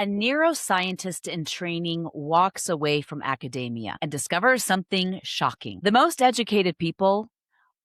A neuroscientist in training walks away from academia and discovers something shocking. The most educated people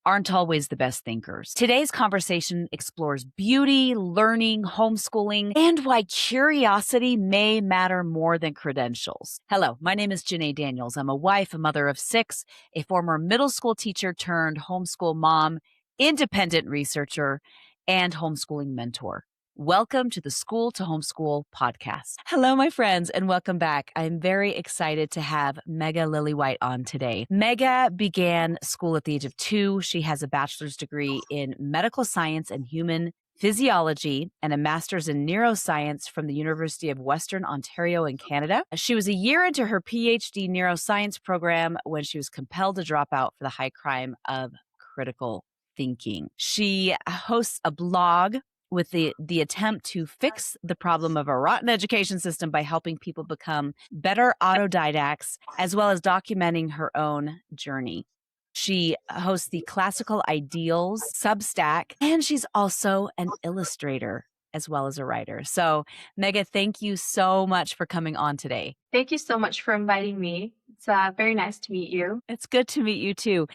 aren't always the best thinkers. Today's conversation explores beauty, learning, homeschooling, and why curiosity may matter more than credentials. Hello, my name is Janae Daniels. I'm a wife, a mother of 6, a former middle school teacher turned homeschool mom, independent researcher, and homeschooling mentor. Welcome to the School to Homeschool podcast. Hello, my friends, and welcome back. I'm very excited to have Megha Lillywhite on today. Megha began school at the age of 2. She has a bachelor's degree in medical science and human physiology and a master's in neuroscience from the University of Western Ontario in Canada. She was a year into her PhD neuroscience program when she was compelled to drop out for the high crime of critical thinking. She hosts a blog with the attempt to fix the problem of a rotten education system by helping people become better autodidacts, as well as documenting her own journey. She hosts the Classical Ideals Substack, and she's also an illustrator as well as a writer. So, Megha, thank you so much for coming on today. Thank you so much for inviting me. It's very nice to meet you. It's good to meet you too.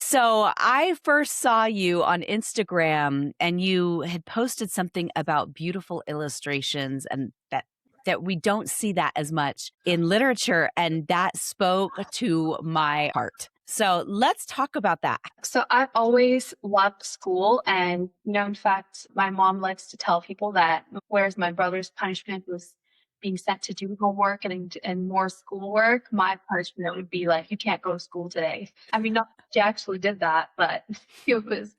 So I first saw you on Instagram and you had posted something about beautiful illustrations and that we don't see that as much in literature, and that spoke to my heart. So let's talk about that. So I've always loved school, and in fact, my mom likes to tell people that whereas my brother's punishment was being sent to do homework and more schoolwork, my punishment would be like, you can't go to school today. I mean, not that she actually did that, but it was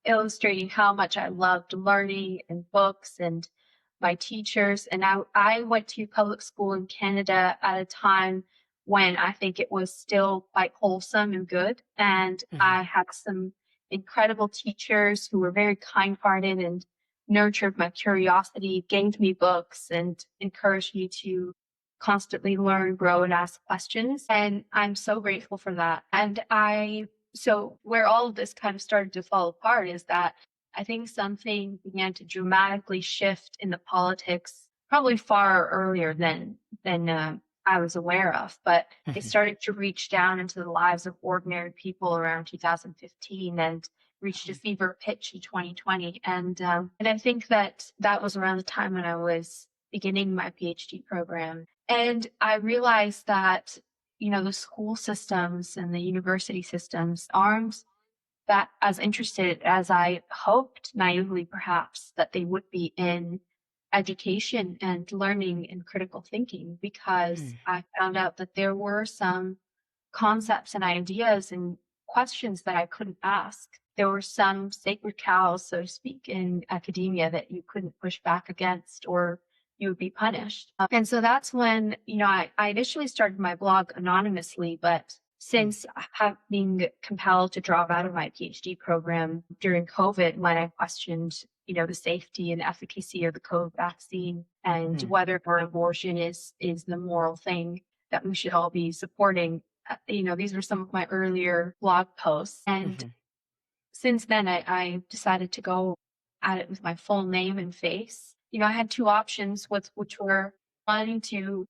illustrating how much I loved learning and books and my teachers. And I went to public school in Canada at a time when I think it was still quite wholesome and good. And I had some incredible teachers who were very kind-hearted and nurtured my curiosity, gave me books, and encouraged me to constantly learn, grow, and ask questions. And I'm so grateful for that. And so where all of this kind of started to fall apart is that I think something began to dramatically shift in the politics, probably far earlier than I was aware of, but it started to reach down into the lives of ordinary people around 2015 and reached a fever pitch in 2020. And I think that was around the time when I was beginning my PhD program. And I realized that, the school systems and the university systems aren't that as interested as I hoped, naively perhaps, that they would be in education and learning and critical thinking, because I found out that there were some concepts and ideas and questions that I couldn't ask. There were some sacred cows, so to speak, in academia that you couldn't push back against or you would be punished. And so that's when, I initially started my blog anonymously, but since being compelled to drop out of my PhD program during COVID, when I questioned, the safety and efficacy of the COVID vaccine and whether or abortion is the moral thing that we should all be supporting, these were some of my earlier blog posts. And since then, I decided to go at it with my full name and face. I had two options, which were wanting to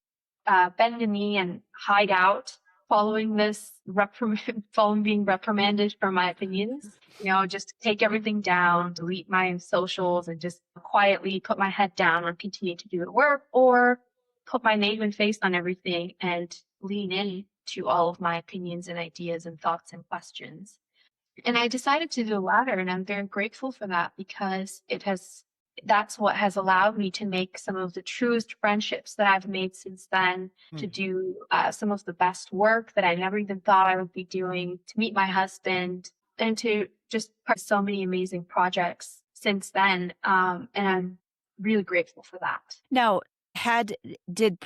bend the knee and hide out following being reprimanded for my opinions, just take everything down, delete my socials, and just quietly put my head down and continue to do the work, or put my name and face on everything and lean in to all of my opinions and ideas and thoughts and questions. And I decided to do the latter, and I'm very grateful for that, because that's what has allowed me to make some of the truest friendships that I've made since then, to do some of the best work that I never even thought I would be doing, to meet my husband, and to just part so many amazing projects since then. And I'm really grateful for that. Now, did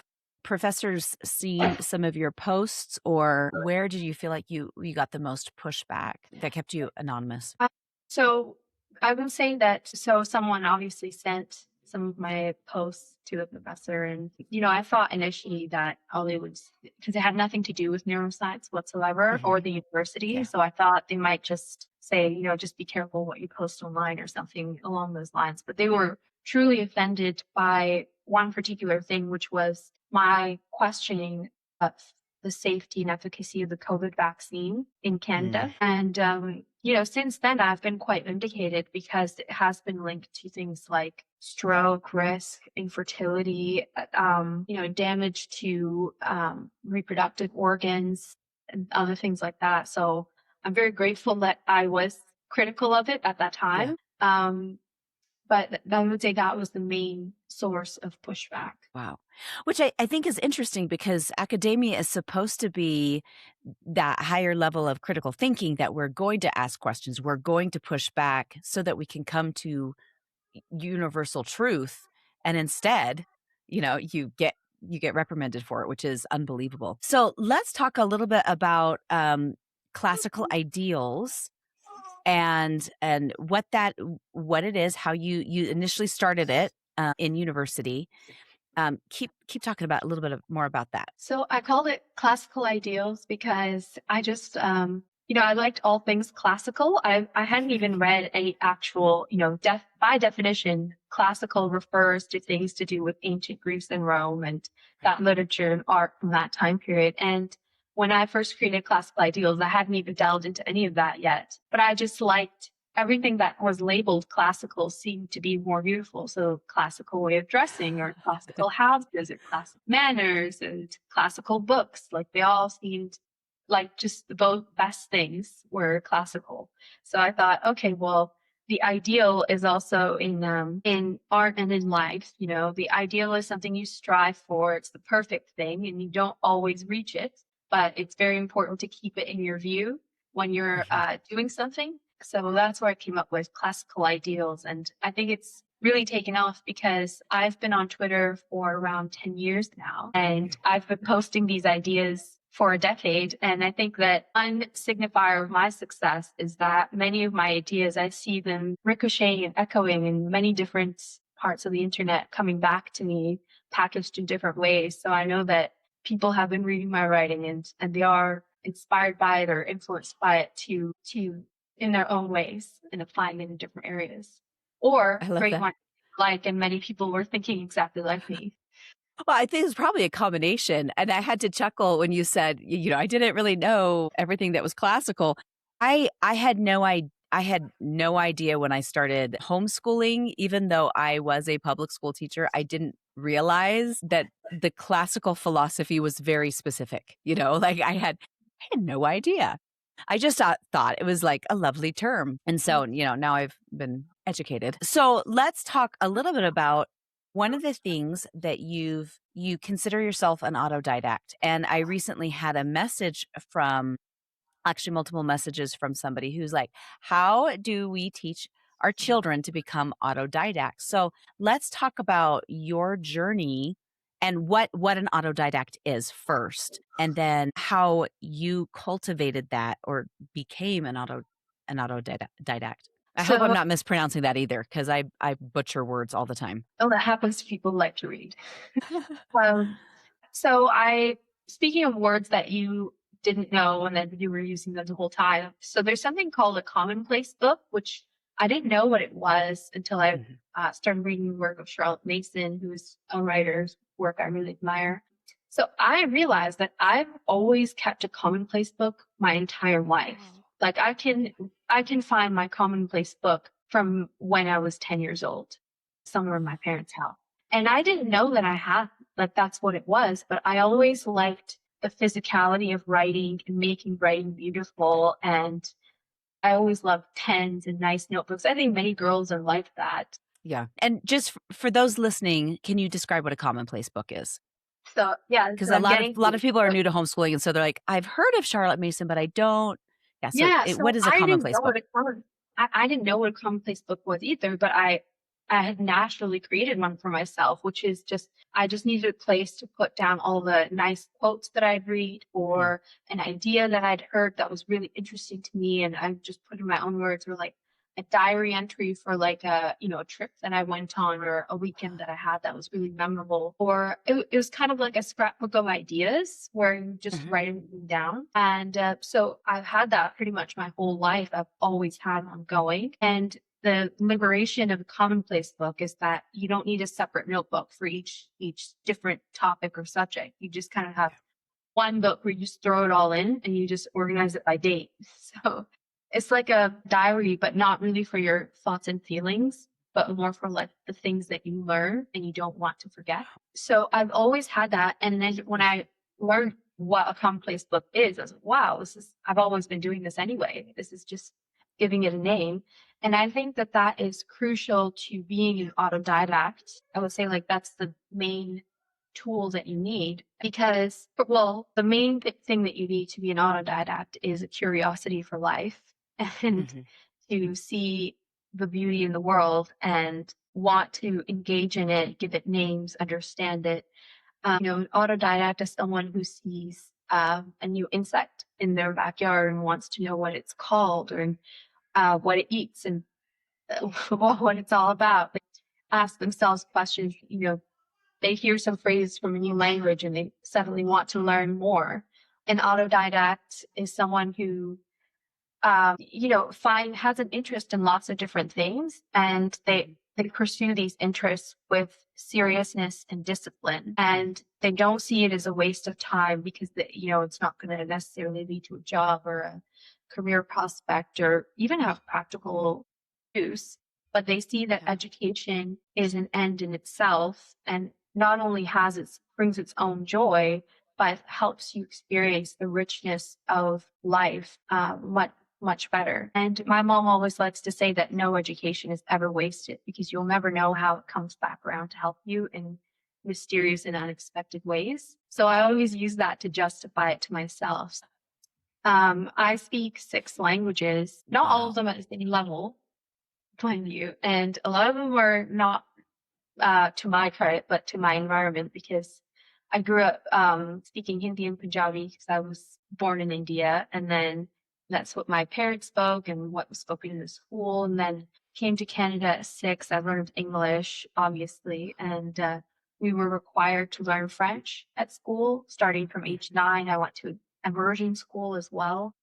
professors see some of your posts, or where did you feel like you got the most pushback that kept you anonymous? So I would say that, someone obviously sent some of my posts to the professor, and, I thought initially that all they would, because it had nothing to do with neuroscience whatsoever or the university. Yeah. So I thought they might just say, just be careful what you post online or something along those lines. But they were truly offended by one particular thing, which was my questioning of the safety and efficacy of the COVID vaccine in Canada. And, since then I've been quite vindicated because it has been linked to things like stroke risk, infertility, damage to reproductive organs and other things like that. So I'm very grateful that I was critical of it at that time. But I would say that was the main source of pushback. Wow. Which I think is interesting because academia is supposed to be that higher level of critical thinking that we're going to ask questions, we're going to push back so that we can come to universal truth. And instead, you get reprimanded for it, which is unbelievable. So let's talk a little bit about classical ideals and what it is, how you initially started it in university. Keep talking about a little bit more about that. So I called it classical ideals because I just, I liked all things classical. I hadn't even read any actual, by definition, classical refers to things to do with ancient Greece and Rome and that literature and art from that time period. And when I first created classical ideals, I hadn't even delved into any of that yet, but I just liked everything that was labeled classical seemed to be more beautiful. So classical way of dressing or classical houses or classical manners and classical books, like they all seemed like just the both best things were classical. So I thought, okay, well, the ideal is also in art and in life. The ideal is something you strive for. It's the perfect thing and you don't always reach it, but it's very important to keep it in your view when you're doing something. So that's where I came up with classical ideals. And I think it's really taken off because I've been on Twitter for around 10 years now, and I've been posting these ideas for a decade. And I think that one signifier of my success is that many of my ideas, I see them ricocheting and echoing in many different parts of the internet, coming back to me, packaged in different ways. So I know that people have been reading my writing and they are inspired by it or influenced by it to in their own ways and applying it in different areas. Or great one, and many people were thinking exactly like me. Well, I think it's probably a combination. And I had to chuckle when you said, I didn't really know everything that was classical. I had no idea when I started homeschooling, even though I was a public school teacher, I didn't realize that the classical philosophy was very specific. I had no idea. I just thought it was like a lovely term. And so, now I've been educated. So let's talk a little bit about one of the things that you consider yourself an autodidact. And I recently had a message actually multiple messages from somebody who's like, how do we teach our children to become autodidacts? So let's talk about your journey and what an autodidact is first, and then how you cultivated that or became an autodidact. I hope I'm not mispronouncing that either, because I butcher words all the time. Oh, that happens to people who like to read. Speaking of words that you didn't know and then you were using them the whole time. So there's something called a commonplace book, which I didn't know what it was until I started reading the work of Charlotte Mason, who's a writer's work I really admire. So I realized that I've always kept a commonplace book my entire life. Like I can find my commonplace book from when I was 10 years old, somewhere in my parents' house. And I didn't know that I had, like, that's what it was, but I always liked the physicality of writing and making writing beautiful. And I always loved pens and nice notebooks. I think many girls are like that. Yeah. And just for those listening, can you describe what a commonplace book is? So, yeah. Because a lot of people are new to homeschooling. And so they're like, I've heard of Charlotte Mason, but I don't. Yeah. So, what is a commonplace book? I didn't know what a commonplace book was either, but I had naturally created one for myself, which is I just needed a place to put down all the nice quotes that I'd read or an idea that I'd heard that was really interesting to me. And I just put in my own words, or like a diary entry for like a trip that I went on or a weekend that I had that was really memorable. Or it was kind of like a scrapbook of ideas where you just write everything down. And so I've had that pretty much my whole life. I've always had one going. And the liberation of a commonplace book is that you don't need a separate notebook for each different topic or subject. You just kind of have one book where you just throw it all in and you just organize it by date. So it's like a diary, but not really for your thoughts and feelings, but more for like the things that you learn and you don't want to forget. So I've always had that. And then when I learned what a commonplace book is, I was like, wow, I've always been doing this anyway. This is just giving it a name. And I think that that is crucial to being an autodidact. I would say like that's the main tool that you need because, well, the main thing that you need to be an autodidact is a curiosity for life and to see the beauty in the world and want to engage in it, give it names, understand it. An autodidact is someone who sees a new insect in their backyard and wants to know what it's called or what it eats and what it's all about. They ask themselves questions, they hear some phrases from a new language and they suddenly want to learn more. An autodidact is someone who, has an interest in lots of different things and they pursue these interests with seriousness and discipline. And they don't see it as a waste of time because, it's not going to necessarily lead to a job or a career prospect or even have practical use. But they see that education is an end in itself and not only brings its own joy, but helps you experience the richness of life much better. And my mom always likes to say that no education is ever wasted because you'll never know how it comes back around to help you in mysterious and unexpected ways. So I always use that to justify it to myself. I speak 6 languages, not all of them at the same level, mind you, and a lot of them are not to my credit, but to my environment because I grew up speaking Hindi and Punjabi because I was born in India, and then that's what my parents spoke and what was spoken in the school. And then came to Canada at 6. I learned English, obviously, and we were required to learn French at school starting from age 9. I went to immersion school as well.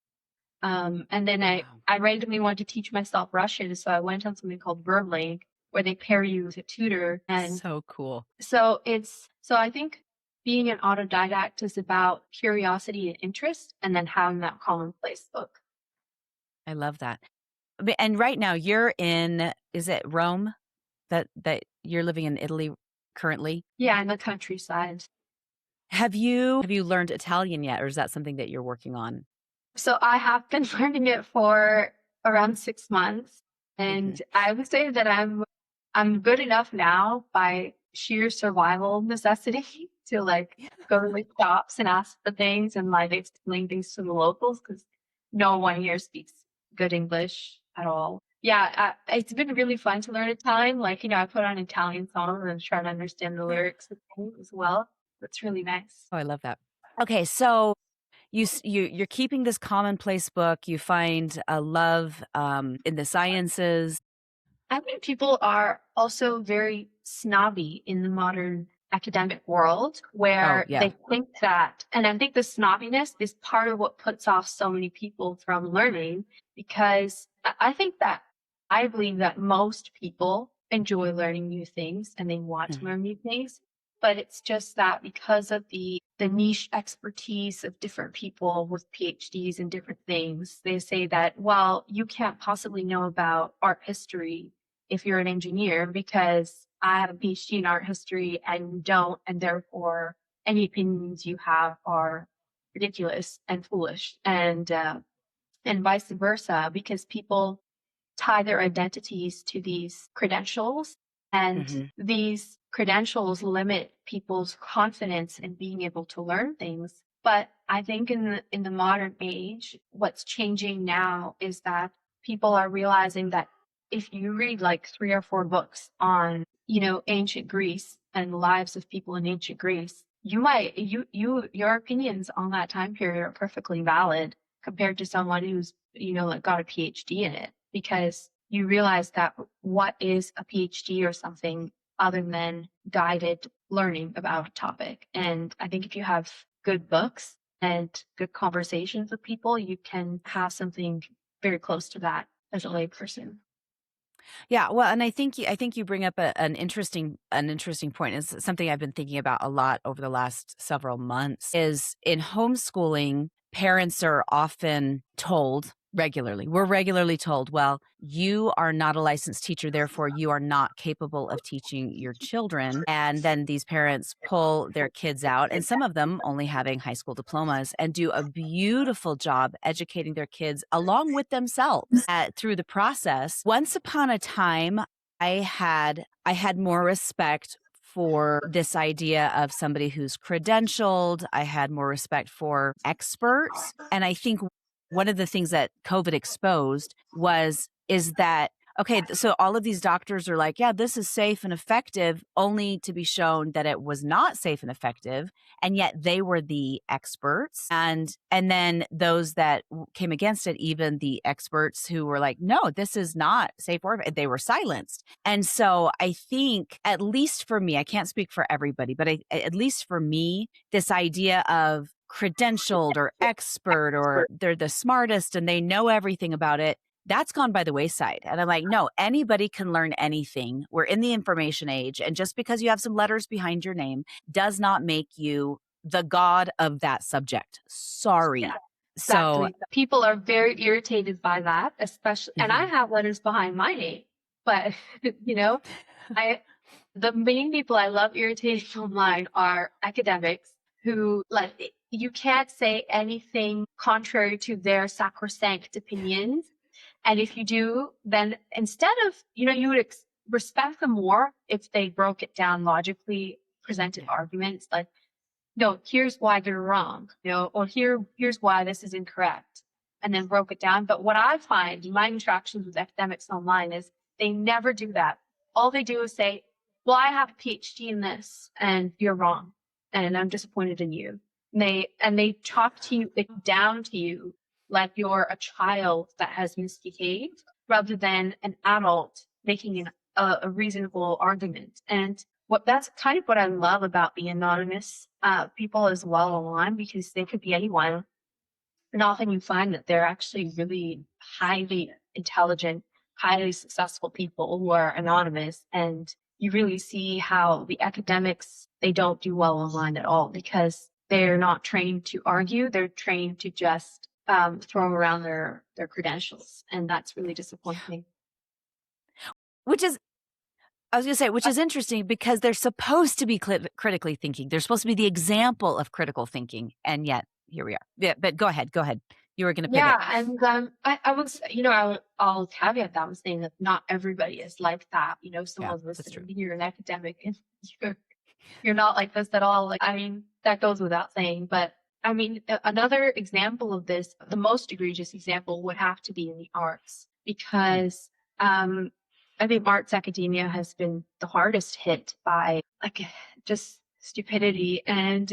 And then I randomly wanted to teach myself Russian, so I went on something called VerbLink, where they pair you with a tutor. And so cool. So I think being an autodidact is about curiosity and interest, and then having that commonplace book. I love that. And right now you're is it Rome that you're living in Italy currently? Yeah, in the countryside. Have you learned Italian yet, or is that something that you're working on? So I have been learning it for around 6 months, and I would say that I'm good enough now by sheer survival necessity to go to the shops and ask for things and explain things to the locals because no one here speaks good English at all. Yeah, it's been really fun to learn Italian. I put on Italian songs and try to understand the lyrics of things as well. It's really nice. Oh, I love that. Okay, so you're keeping this commonplace book. You find a love in the sciences. I think people are also very snobby in the modern academic world where they think that, and I think the snobbiness is part of what puts off so many people from learning because I believe that most people enjoy learning new things and they want to learn new things. But it's just that because of the niche expertise of different people with PhDs in different things, they say that, well, you can't possibly know about art history if you're an engineer because I have a PhD in art history and you don't, and therefore any opinions you have are ridiculous and foolish, and vice versa, because people tie their identities to these credentials, and these credentials limit people's confidence in being able to learn things. But I think in the modern age, what's changing now is that people are realizing that if you read 3 or 4 books on, ancient Greece and the lives of people in ancient Greece, your opinions on that time period are perfectly valid compared to someone who's, got a PhD in it, because you realize that what is a PhD or something other than guided learning about a topic. And I think if you have good books and good conversations with people, you can have something very close to that as a layperson. Yeah, well, and I think you bring up an interesting point. It's something I've been thinking about a lot over the last several months. Is in homeschooling, parents are often told regularly. We're regularly told, well, you are not a licensed teacher, therefore you are not capable of teaching your children. And then these parents pull their kids out, and some of them only having high school diplomas, and do a beautiful job educating their kids along with themselves through the process. Once upon a time, I had more respect for this idea of somebody who's credentialed. I had more respect for experts. And I think one of the things that COVID exposed is that, okay, so all of these doctors are like, yeah, this is safe and effective, only to be shown that it was not safe and effective, and yet they were the experts. And then those that came against it, even the experts who were like, no, this is not safe, or they were silenced. And so I think, at least for me, I can't speak for everybody, but at least for me, this idea of credentialed or expert, or they're the smartest and they know everything about it, that's gone by the wayside. And I'm like, no, anybody can learn anything. We're in the information age. And just because you have some letters behind your name does not make you the god of that subject. Sorry. Yeah, So, exactly. People are very irritated by that, especially, and I mhm. have letters behind my name, but you know, I the main people I love irritating online are academics who like you can't say anything contrary to their sacrosanct opinions. And if you do, then instead of, you would respect them more if they broke it down logically, presented Yeah. arguments like, no, here's why they're wrong, or here's why this is incorrect, and then broke it down. But what I find in my interactions with academics online is they never do that. All they do is say, well, I have a PhD in this and you're wrong. And I'm disappointed in you. And they talk to you down to you like you're a child that has misbehaved rather than an adult making a reasonable argument. And that's kind of what I love about the anonymous people as well online, because they could be anyone. And often you find that they're actually really highly intelligent, highly successful people who are anonymous. And you really see how the academics, they don't do well online at all because they're not trained to argue. They're trained to just throw around their credentials. And that's really disappointing. Which is, I was going to say, which is interesting because they're supposed to be critically thinking. They're supposed to be the example of critical thinking. And yet here we are. Yeah, but go ahead. Go ahead. You were going to Yeah, pivot. and I was, I'll caveat that with saying that not everybody is like that. Yeah, Someone's that's true. listening, you're an academic and you're, you're not like this at all. Like, I mean, that goes without saying. But I mean, another example of this, the most egregious example would have to be in the arts, Mm. because I think arts academia has been the hardest hit by like just stupidity. And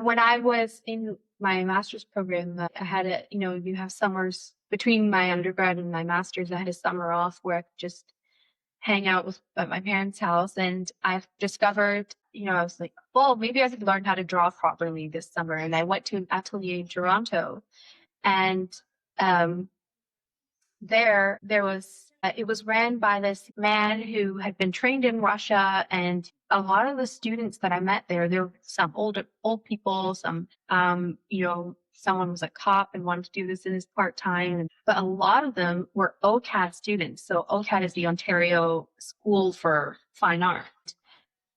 when I was in my master's program, I had you have summers between my undergrad and my master's. I had a summer off where I could just hang out at my parents' house. And I've discovered, I was like, well, maybe I could learn how to draw properly this summer. And I went to an atelier in Toronto, and um, there was it was ran by this man who had been trained in Russia, and a lot of the students that I met there were some old people, some someone was a cop and wanted to do this in his part-time, but a lot of them were OCAD students. So OCAD is the Ontario School for Fine Art,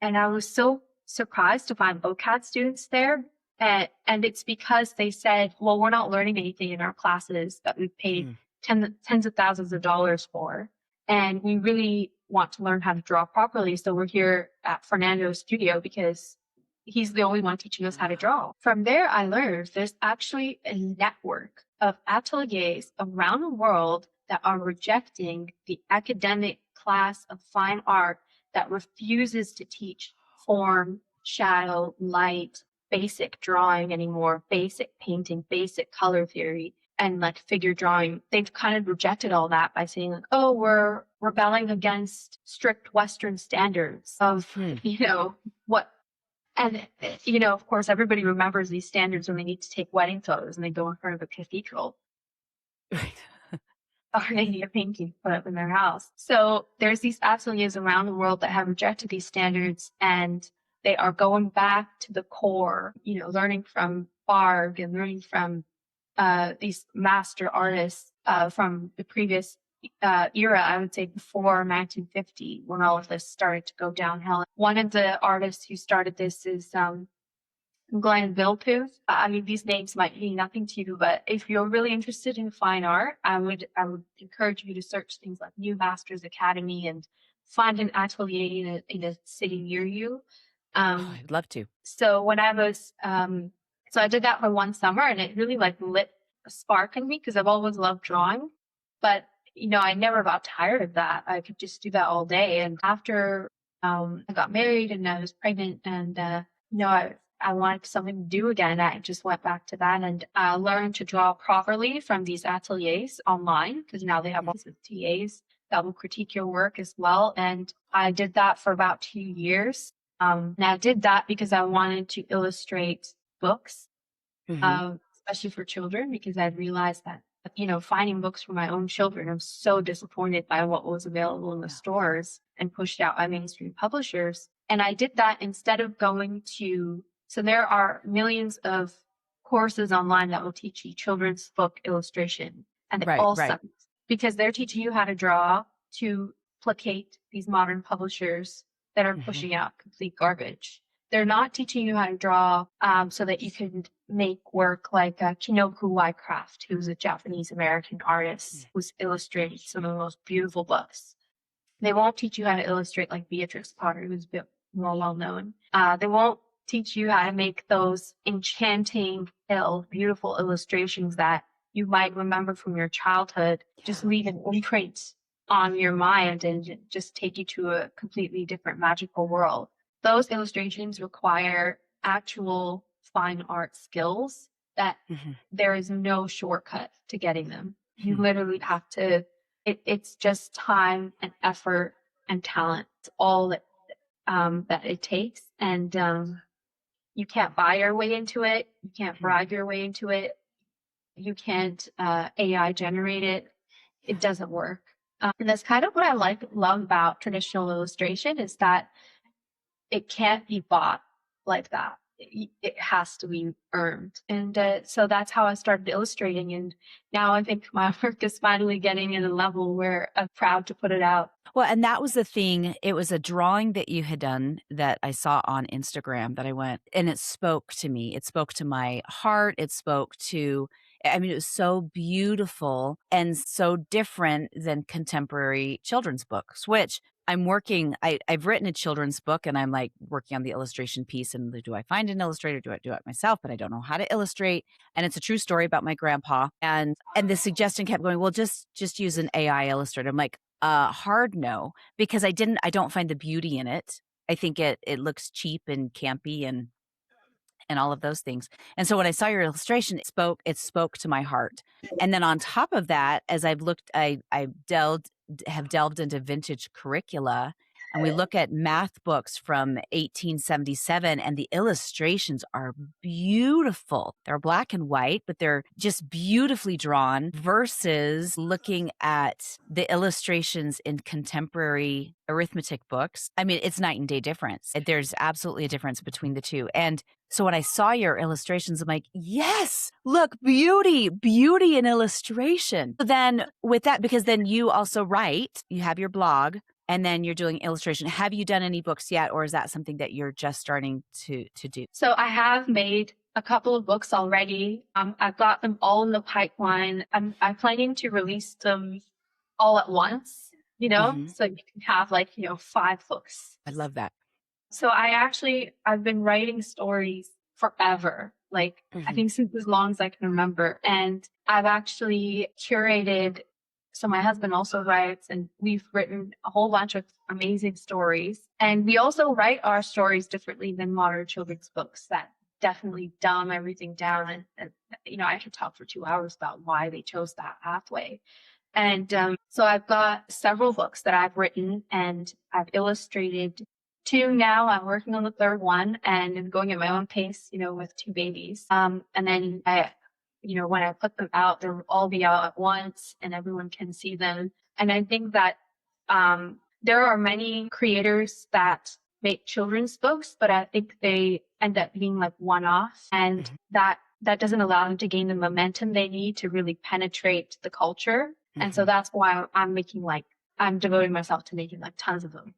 and I was so surprised to find OCAD students there. And it's because they said, well, we're not learning anything in our classes that we've paid Mm. tens of thousands of dollars for. And we really want to learn how to draw properly. So we're here at Fernando's studio because he's the only one teaching us how to draw. From there, I learned there's actually a network of ateliers around the world that are rejecting the academic class of fine art that refuses to teach form, shadow, light, basic drawing anymore, basic painting, basic color theory, and like figure drawing. They've kind of rejected all that by saying like, oh, we're rebelling against strict Western standards of, Hmm. what. And, of course, everybody remembers these standards when they need to take wedding photos and they go in front of a cathedral. Right. already a painting put up in their house. So there's these ateliers around the world that have rejected these standards, and they are going back to the core, learning from Barg and learning from these master artists from the previous era, I would say before 1950, when all of this started to go downhill. One of the artists who started this is Glenn Vilppu. I mean, these names might mean nothing to you, but if you're really interested in fine art, I would encourage you to search things like New Masters Academy and find an atelier in a city near you. I'd love to. So when I was, so I did that for one summer, and it really like lit a spark in me because I've always loved drawing, but I never got tired of that. I could just do that all day. And after I got married and I was pregnant, and I wanted something to do again, I just went back to that and learned to draw properly from these ateliers online, because now they have lots of TAs that will critique your work as well. And I did that for about 2 years. And I did that because I wanted to illustrate books, especially for children, because I realized that, finding books for my own children, I'm so disappointed by what was available in the stores and pushed out by mainstream publishers. And I did that instead of so there are millions of courses online that will teach you children's book illustration. And it all sucks because they're teaching you how to draw to placate these modern publishers that are pushing out complete garbage. They're not teaching you how to draw so that you can make work like Kinoko Wycraft, who's a Japanese American artist who's illustrated some of the most beautiful books. They won't teach you how to illustrate like Beatrix Potter, who's a bit more well known. They won't teach you how to make those enchanting, beautiful illustrations that you might remember from your childhood, just leave an imprint on your mind and just take you to a completely different magical world. Those illustrations require actual fine art skills that there is no shortcut to getting them. You literally have to, it's just time and effort and talent. It's all that it takes. And you can't buy your way into it. You can't bribe your way into it. You can't AI generate it. It doesn't work. And that's kind of what I love about traditional illustration, is that it can't be bought like that. It has to be earned. And so that's how I started illustrating. And now I think my work is finally getting in a level where I'm proud to put it out. Well, and that was the thing. It was a drawing that you had done that I saw on Instagram that I went, and it spoke to me. It spoke to my heart. It spoke to, it was so beautiful and so different than contemporary children's books, which I'm working, I've written a children's book, and I'm like working on the illustration piece, and do I find an illustrator? Do I do it myself? But I don't know how to illustrate. And it's a true story about my grandpa. And the suggestion kept going, well, just use an AI illustrator. I'm like, hard no, because I don't find the beauty in it. I think it looks cheap and campy and all of those things. And so when I saw your illustration, it spoke to my heart. And then on top of that, as I've looked, I have delved into vintage curricula, and we look at math books from 1877, and the illustrations are beautiful. They're black and white, but they're just beautifully drawn, versus looking at the illustrations in contemporary arithmetic books. I mean, it's night and day difference. There's absolutely a difference between the two. And so when I saw your illustrations, I'm like, yes, look, beauty in illustration. So then with that, because then you also write, you have your blog, and then you're doing illustration. Have you done any books yet, or is that something that you're just starting to do? So I have made a couple of books already. I've got them all in the pipeline. I'm planning to release them all at once, so you can have 5 books. I love that. So I've been writing stories forever, I think since as long as I can remember. And I've actually curated, so my husband also writes, and we've written a whole bunch of amazing stories. And we also write our stories differently than modern children's books that definitely dumb everything down. And I could talk for 2 hours about why they chose that pathway. And so I've got several books that I've written, and I've illustrated 2 now. I'm working on the 3rd one, and I'm going at my own pace, with 2 babies. And then when I put them out, they'll all be out at once and everyone can see them. And I think that there are many creators that make children's books, but I think they end up being like one-off, and that doesn't allow them to gain the momentum they need to really penetrate the culture. And so that's why I'm devoting myself to making like tons of them.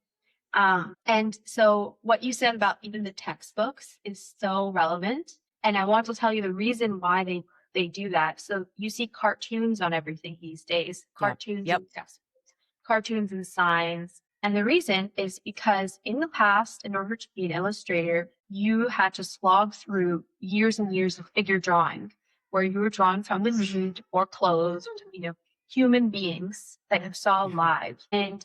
And so what you said about even the textbooks is so relevant. And I want to tell you the reason why they do that. So you see cartoons on everything these days, cartoons and textbooks, cartoons and signs. And the reason is because in the past, in order to be an illustrator, you had to slog through years and years of figure drawing, where you were drawing from the nude or clothed, human beings that you saw live. And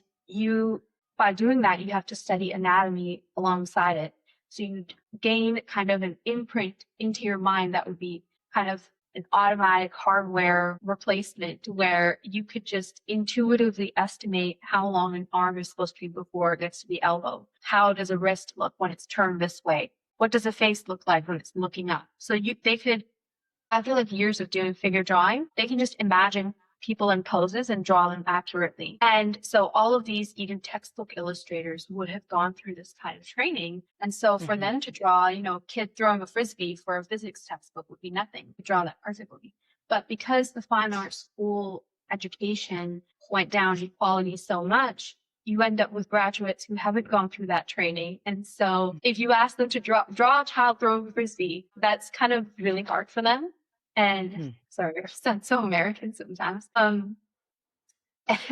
by doing that, you have to study anatomy alongside it. So you'd gain kind of an imprint into your mind that would be kind of an automatic hardware replacement, where you could just intuitively estimate how long an arm is supposed to be before it gets to the elbow. How does a wrist look when it's turned this way? What does a face look like when it's looking up? So they could, after like years of doing figure drawing, they can just imagine people in poses and draw them accurately. And so all of these, even textbook illustrators, would have gone through this kind of training. And so for them to draw, a kid throwing a frisbee for a physics textbook would be nothing to draw that perfectly. But because the fine arts school education went down in quality so much, you end up with graduates who haven't gone through that training. And so if you ask them to draw a child throwing a frisbee, that's kind of really hard for them. And sorry, I sound so American sometimes. And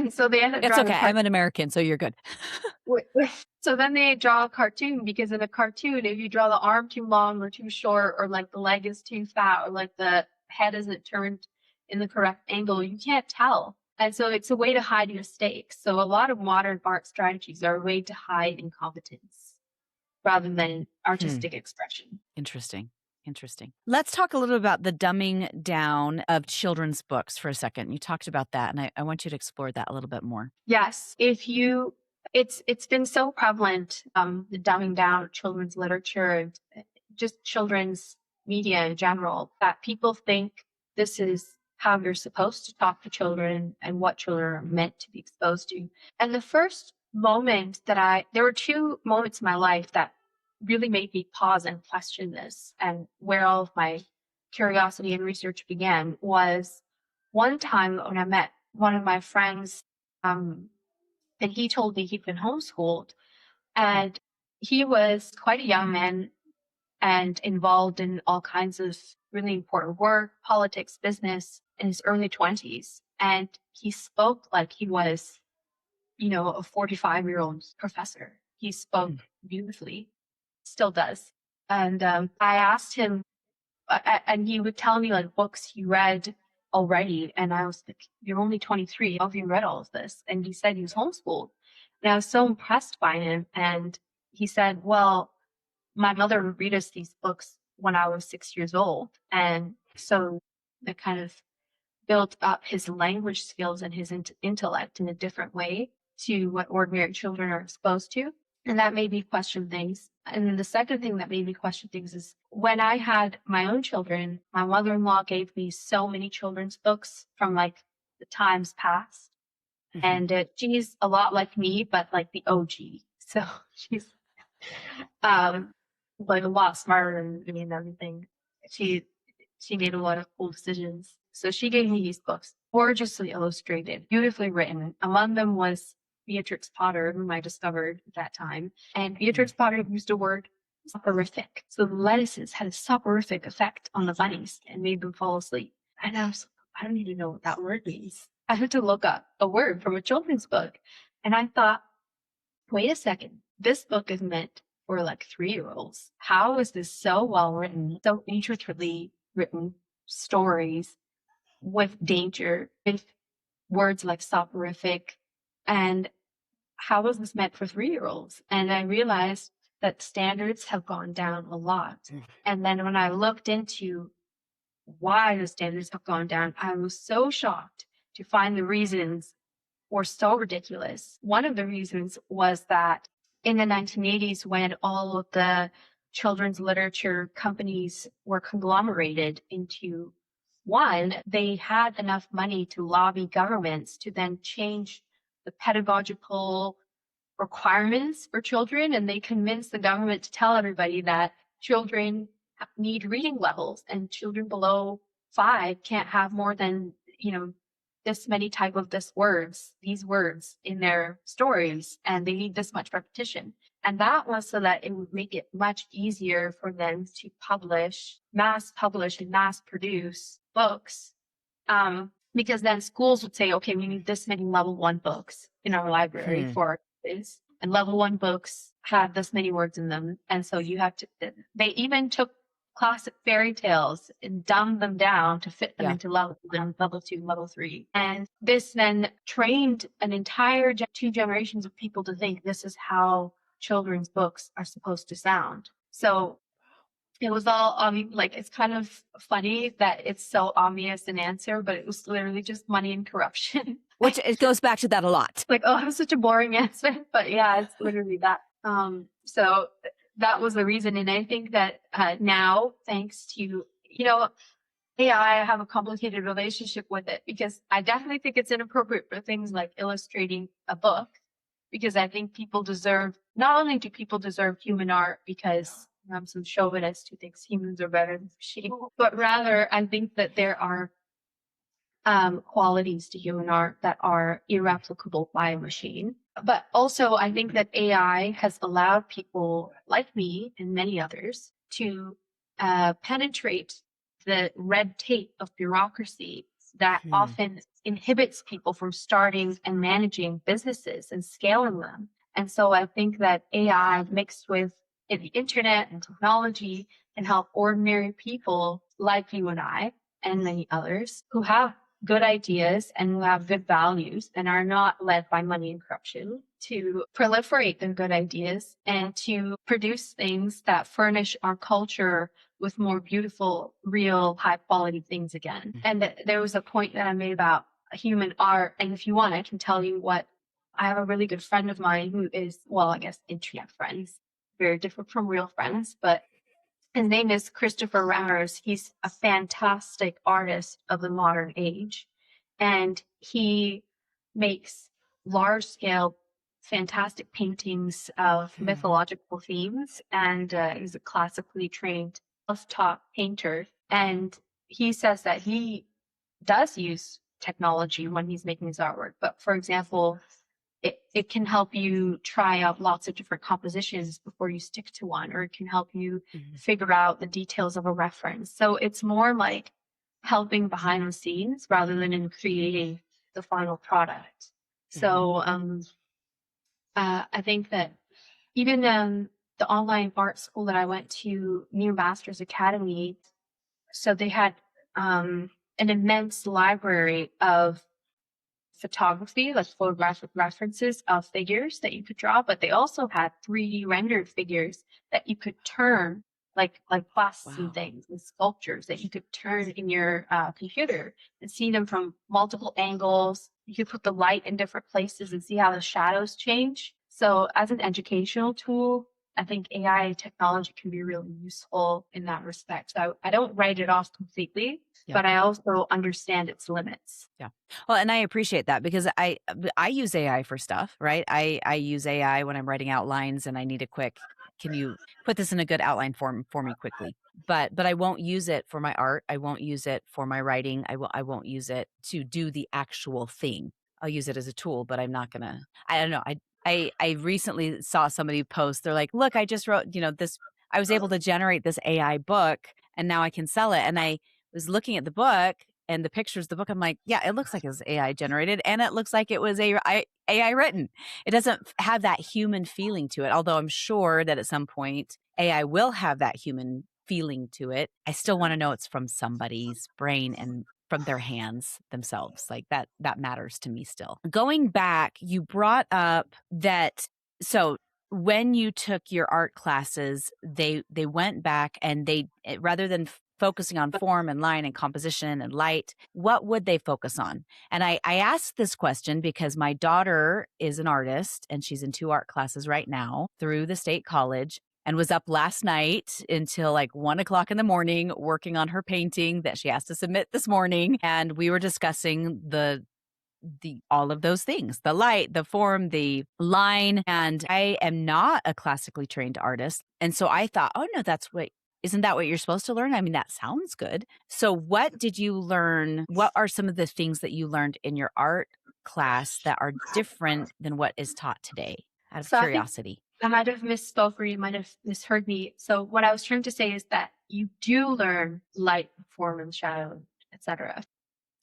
so they end up It's okay. I'm an American, so you're good. So then they draw a cartoon, because in a cartoon, if you draw the arm too long or too short, or like the leg is too fat, or like the head isn't turned in the correct angle, you can't tell. And so it's a way to hide mistakes. So a lot of modern art strategies are a way to hide incompetence rather than artistic expression. Interesting. Let's talk a little about the dumbing down of children's books for a second. You talked about that, and I want you to explore that a little bit more. Yes. It's been so prevalent, the dumbing down of children's literature and just children's media in general, that people think this is how you're supposed to talk to children and what children are meant to be exposed to. And the first moment there were two moments in my life that really made me pause and question this, and where all of my curiosity and research began was one time when I met one of my friends, and he told me he'd been homeschooled, and he was quite a young man and involved in all kinds of really important work, politics, business, in his early 20s. And he spoke like he was, a 45-year-old professor. He spoke beautifully, still does. And I asked him, and he would tell me like books he read already. And I was like, you're only 23. How have you read all of this? And he said he was homeschooled. And I was so impressed by him. And he said, well, my mother would read us these books when I was 6 years old. And so that kind of built up his language skills and his intellect in a different way to what ordinary children are exposed to. And that made me question things. And then the second thing that made me question things is when I had my own children, my mother-in-law gave me so many children's books from like the times past. And she's a lot like me, but like the OG. So she's like a lot smarter than me and everything. She made a lot of cool decisions. So she gave me these books, gorgeously illustrated, beautifully written. Among them was Beatrix Potter, whom I discovered at that time. And Beatrix Potter used a word, soporific. So the lettuces had a soporific effect on the bunnies and made them fall asleep. And I was like, I don't even know what that word means. I had to look up a word from a children's book. And I thought, wait a second, this book is meant for like 3-year-olds. How is this so well written, so intricately written stories with danger, with words like soporific? And how is this meant for 3-year-olds? And I realized that standards have gone down a lot. And then when I looked into why the standards have gone down, I was so shocked to find the reasons were so ridiculous. One of the reasons was that in the 1980s, when all of the children's literature companies were conglomerated into One, they had enough money to lobby governments to then change the pedagogical requirements for children, and they convinced the government to tell everybody that children need reading levels, and children below 5 can't have more than, this many type of these words in their stories, and they need this much repetition. And that was so that it would make it much easier for them to mass publish and mass produce books. Because then schools would say, okay, we need this many level 1 books in our library for our kids, and level 1 books have this many words in them. And so they even took classic fairy tales and dumbed them down to fit them into level 1, level 2, level 3. And this then trained an entire 2 generations of people to think this is how children's books are supposed to sound. So it was all it's kind of funny that it's so obvious an answer, but it was literally just money and corruption. Which it goes back to that a lot. Like, oh, it was such a boring answer, but yeah, it's literally that. So that was the reason. And I think that now, thanks to, AI, I have a complicated relationship with it, because I definitely think it's inappropriate for things like illustrating a book, because I think not only do people deserve human art because I'm some chauvinist who thinks humans are better than machines, but rather I think that there are qualities to human art that are irreplicable by a machine. But also, I think that AI has allowed people like me and many others to penetrate the red tape of bureaucracy that often inhibits people from starting and managing businesses and scaling them. And so I think that AI mixed with the internet and technology can help ordinary people like you and I and many others who have good ideas and who have good values and are not led by money and corruption to proliferate their good ideas and to produce things that furnish our culture with more beautiful, real, high quality things again. And there was a point that I made about human art. And if you want, I can tell you what. I have a really good friend of mine who is, well, I guess internet friends, very different from real friends, but his name is Christopher Remmers. He's a fantastic artist of the modern age, and he makes large-scale, fantastic paintings of mythological themes, and he's a classically trained, self-taught painter. And he says that he does use technology when he's making his artwork. But for example, it can help you try out lots of different compositions before you stick to one, or it can help you figure out the details of a reference. So it's more like helping behind the scenes rather than in creating the final product. So I think that even the online art school that I went to, New Masters Academy, so they had an immense library of photography, like photographic references of figures that you could draw, but they also had 3D rendered figures that you could turn, like busts and things and sculptures that you could turn in your computer and see them from multiple angles. You could put the light in different places and see how the shadows change. So as an educational tool, I think AI technology can be really useful in that respect. So I don't write it off completely, but I also understand its limits. Yeah. Well, and I appreciate that, because I use AI for stuff, right? I use AI when I'm writing outlines and I need a quick, can you put this in a good outline form for me quickly? But I won't use it for my art. I won't use it for my writing. I won't use it to do the actual thing. I'll use it as a tool, but I'm not gonna, I don't know. I recently saw somebody post, they're like, look, I just wrote, this, I was able to generate this AI book and now I can sell it. And I was looking at the book and the pictures of the book. I'm like, yeah, it looks like it was AI generated, and it looks like it was AI written. It doesn't have that human feeling to it. Although I'm sure that at some point AI will have that human feeling to it. I still want to know it's from somebody's brain and from their hands themselves. Like that matters to me still. Going back, you brought up that, so when you took your art classes, they went back and rather than focusing on form and line and composition and light, what would they focus on? And I asked this question because my daughter is an artist and she's in 2 art classes right now through the state college. and was up last night until like 1 o'clock in the morning working on her painting that she has to submit this morning. And we were discussing the all of those things, the light, the form, the line. And I am not a classically trained artist. And so I thought, oh no, isn't that what you're supposed to learn? I mean, that sounds good. So what did you learn? What are some of the things that you learned in your art class that are different than what is taught today? Out of So I think curiosity. I might have misspoke or you might have misheard me. So what I was trying to say is that you do learn light, form, and shadow, etc.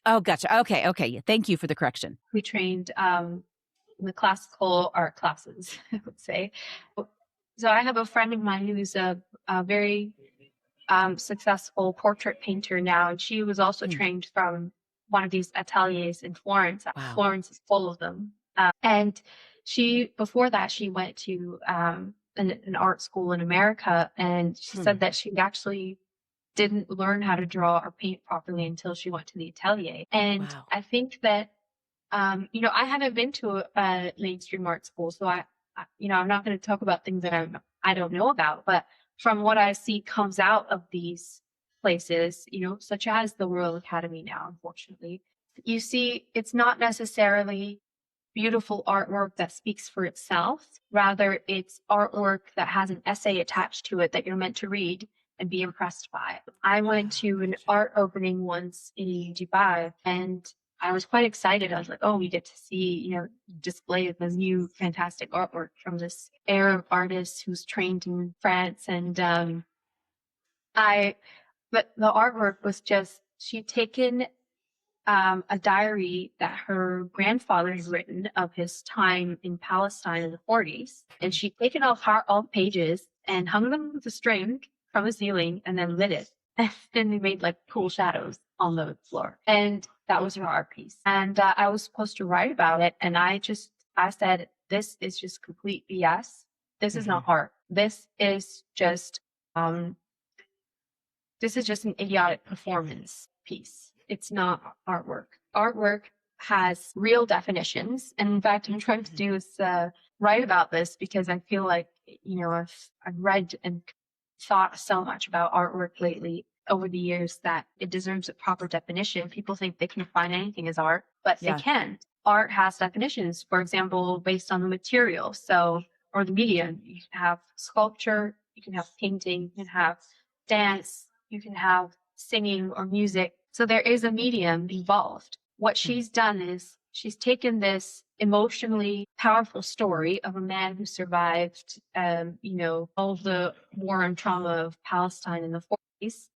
Oh, gotcha. Okay. Okay. Thank you for the correction. We trained in the classical art classes, I would say. So I have a friend of mine who's a very successful portrait painter now, and she was also trained from one of these ateliers in Florence. Wow. Florence is full of them. And before that, she went to an art school in America, and she said that she actually didn't learn how to draw or paint properly until she went to the atelier. And Wow. I think that, I haven't been to a mainstream art school, so I'm not going to talk about things that I don't know about, but from what I see comes out of these places, such as the Royal Academy now, unfortunately, you see it's not necessarily beautiful artwork that speaks for itself. Rather, it's artwork that has an essay attached to it that you're meant to read and be impressed by. I went to an art opening once in Dubai, and I was quite excited. I was like, oh, we get to see, display of this new fantastic artwork from this Arab artist who's trained in France. And but the artwork was just, she'd taken a diary that her grandfather had written of his time in Palestine in the 40s. And she'd taken off all the pages and hung them with a string from the ceiling and then lit it. And then they made like cool shadows on the floor. And that was her art piece. And I was supposed to write about it. And I said, this is just complete BS. This is not art. This is just an idiotic performance piece. It's not artwork. Artwork has real definitions. And in fact, I'm trying to do is write about this because I feel like, I've read and thought so much about artwork lately over the years that it deserves a proper definition. People think they can define anything as art, but they can't. Art has definitions, for example, based on the material. Or the medium. You can have sculpture, you can have painting, you can have dance, you can have singing or music. So there is a medium involved. What she's done is she's taken this emotionally powerful story of a man who survived, all the war and trauma of Palestine in the 40s,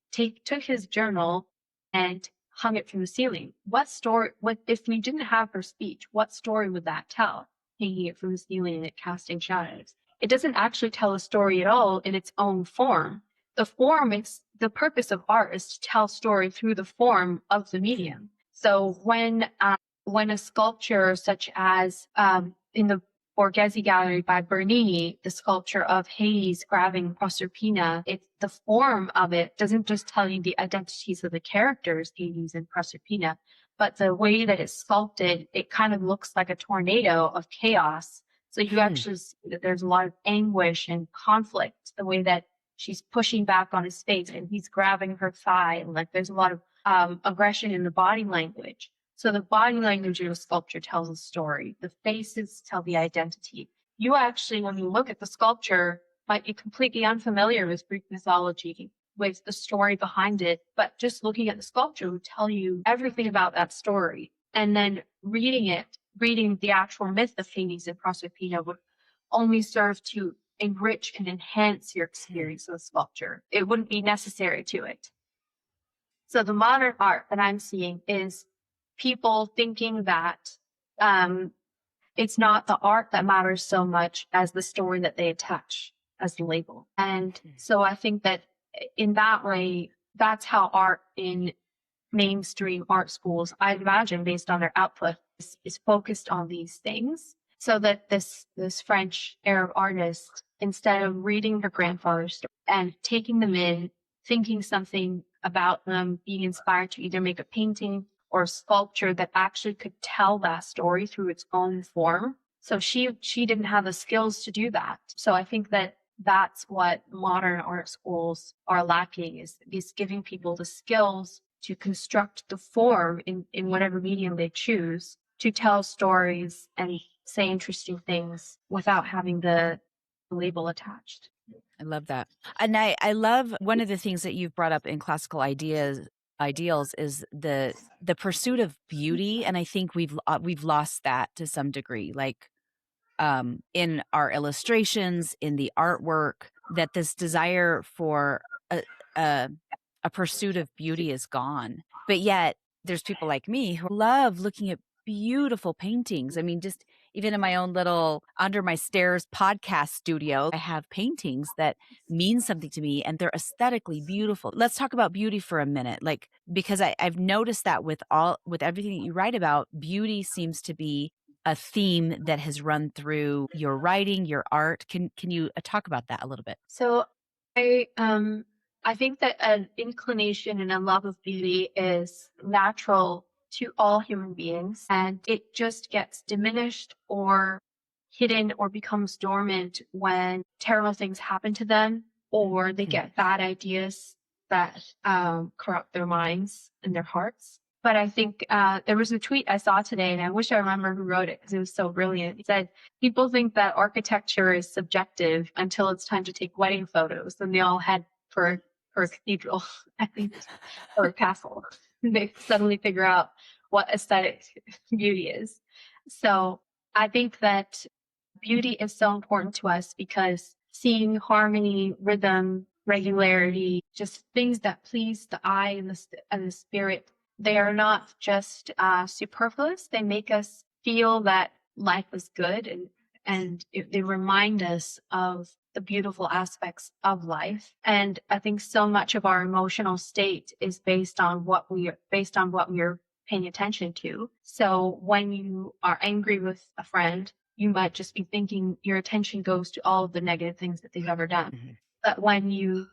took his journal and hung it from the ceiling. If we didn't have her speech, what story would that tell? Hanging it from the ceiling and it casting shadows. It doesn't actually tell a story at all in its own form. The purpose of art is to tell story through the form of the medium. So when a sculpture such as in the Borghese Gallery by Bernini, the sculpture of Hades grabbing Proserpina, the form of it doesn't just tell you the identities of the characters, Hades and Proserpina, but the way that it's sculpted, it kind of looks like a tornado of chaos. So you actually see that there's a lot of anguish and conflict, the way that she's pushing back on his face and he's grabbing her thigh. And like there's a lot of aggression in the body language. So the body language of a sculpture tells a story. The faces tell the identity. You actually, when you look at the sculpture, might be completely unfamiliar with Greek mythology, with the story behind it, but just looking at the sculpture would tell you everything about that story. And then reading the actual myth of Hades and Proserpina would only serve to enrich and enhance your experience of the sculpture. It wouldn't be necessary to it. So the modern art that I'm seeing is people thinking that it's not the art that matters so much as the story that they attach as the label. And so I think that in that way, that's how art in mainstream art schools, I'd imagine based on their output, is focused on these things. So that this French Arab artist, instead of reading her grandfather's story and taking them in, thinking something about them, being inspired to either make a painting or a sculpture that actually could tell that story through its own form. So she didn't have the skills to do that. So I think that that's what modern art schools are lacking, is giving people the skills to construct the form in whatever medium they choose to tell stories and say interesting things without having the label attached. I love that. And I love one of the things that you've brought up in classical ideals is the pursuit of beauty. And I think we've lost that to some degree. Like in our illustrations, in the artwork, that this desire for a, a, a pursuit of beauty is gone. But yet, there's people like me who love looking at beautiful paintings. I mean, just even in my own little under my stairs podcast studio, I have paintings that mean something to me and they're aesthetically beautiful. Let's talk about beauty for a minute. Like, because I've noticed that with everything that you write about, beauty seems to be a theme that has run through your writing, your art. Can you talk about that a little bit? So I think that an inclination and a love of beauty is natural to all human beings, and it just gets diminished or hidden or becomes dormant when terrible things happen to them or they get bad ideas that corrupt their minds and their hearts. But I think there was a tweet I saw today, and I wish I remember who wrote it because it was so brilliant. He said, people think that architecture is subjective until it's time to take wedding photos. And they all head for a cathedral, I think, or a castle. They suddenly figure out what aesthetic beauty is. So I think that beauty is so important to us because seeing harmony, rhythm, regularity, just things that please the eye and the spirit, they are not just superfluous. They make us feel that life is good, and they remind us of the beautiful aspects of life. And I think so much of our emotional state is based on what we're paying attention to. So when you are angry with a friend, you might just be thinking your attention goes to all of the negative things that they've ever done. Mm-hmm. But when you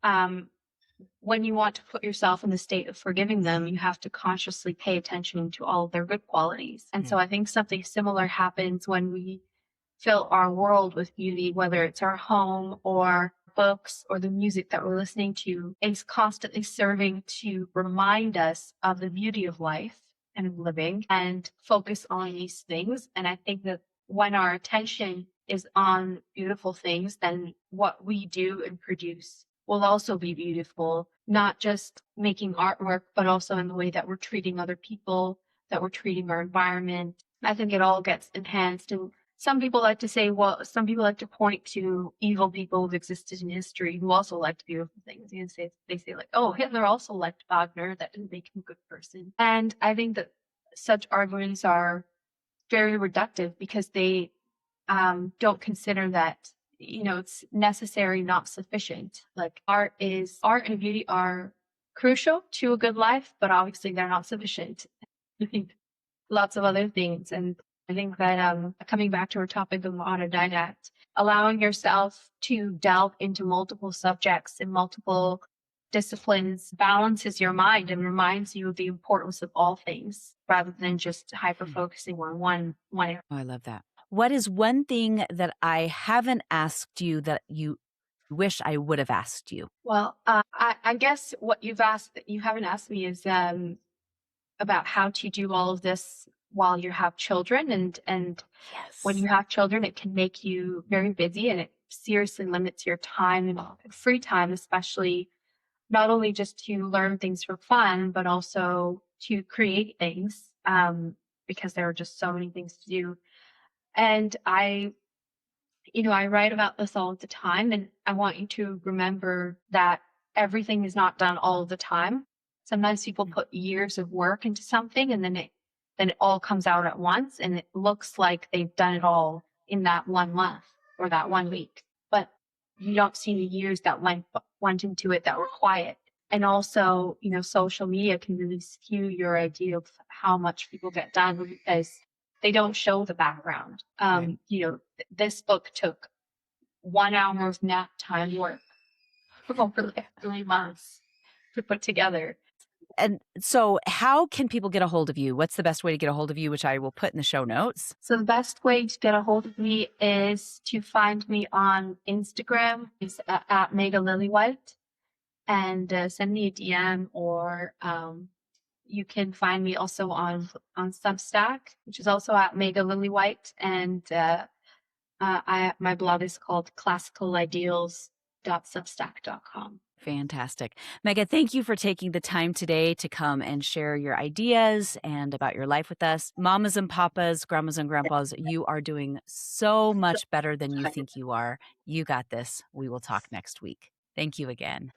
want to put yourself in the state of forgiving them, you have to consciously pay attention to all of their good qualities. And so I think something similar happens when we fill our world with beauty, whether it's our home or books or the music that we're listening to. It's constantly serving to remind us of the beauty of life and of living and focus on these things. And I think that when our attention is on beautiful things, then what we do and produce will also be beautiful, not just making artwork, but also in the way that we're treating other people, that we're treating our environment. I think it all gets enhanced. And some people like to say, well, some people like to point to evil people who've existed in history who also liked beautiful things. You know, they say like, oh, Hitler also liked Wagner. That didn't make him a good person. And I think that such arguments are very reductive because they don't consider that, you know, it's necessary, not sufficient. Like art and beauty are crucial to a good life, but obviously they're not sufficient. I think lots of other things. And I think that coming back to our topic of autodidact, allowing yourself to delve into multiple subjects and multiple disciplines balances your mind and reminds you of the importance of all things rather than just hyper focusing on one area. Oh, I love that. What is one thing that I haven't asked you that you wish I would have asked you? Well, I guess what you haven't asked me is about how to do all of this while you have children. And Yes. When you have children, it can make you very busy and it seriously limits your time and free time, especially not only just to learn things for fun, but also to create things because there are just so many things to do. And I write about this all the time, and I want you to remember that everything is not done all the time. Sometimes people put years of work into something and then it all comes out at once and it looks like they've done it all in that 1 month or that 1 week. But you don't see the years that went into it that were quiet. And also, you know, social media can really skew your idea of how much people get done because they don't show the background. Right. You know, this book took 1 hour of nap time work over like 3 months to put together. And so how can people get a hold of you? What's the best way to get a hold of you, which I will put in the show notes? So the best way to get a hold of me is to find me on Instagram. It's at Megha Lillywhite, and send me a DM, or you can find me also on Substack, which is also at Megha Lillywhite, and my blog is called classicalideals.substack.com. Fantastic. Megha, thank you for taking the time today to come and share your ideas and about your life with us. Mamas and papas, grandmas and grandpas, you are doing so much better than you think you are. You got this. We will talk next week. Thank you again.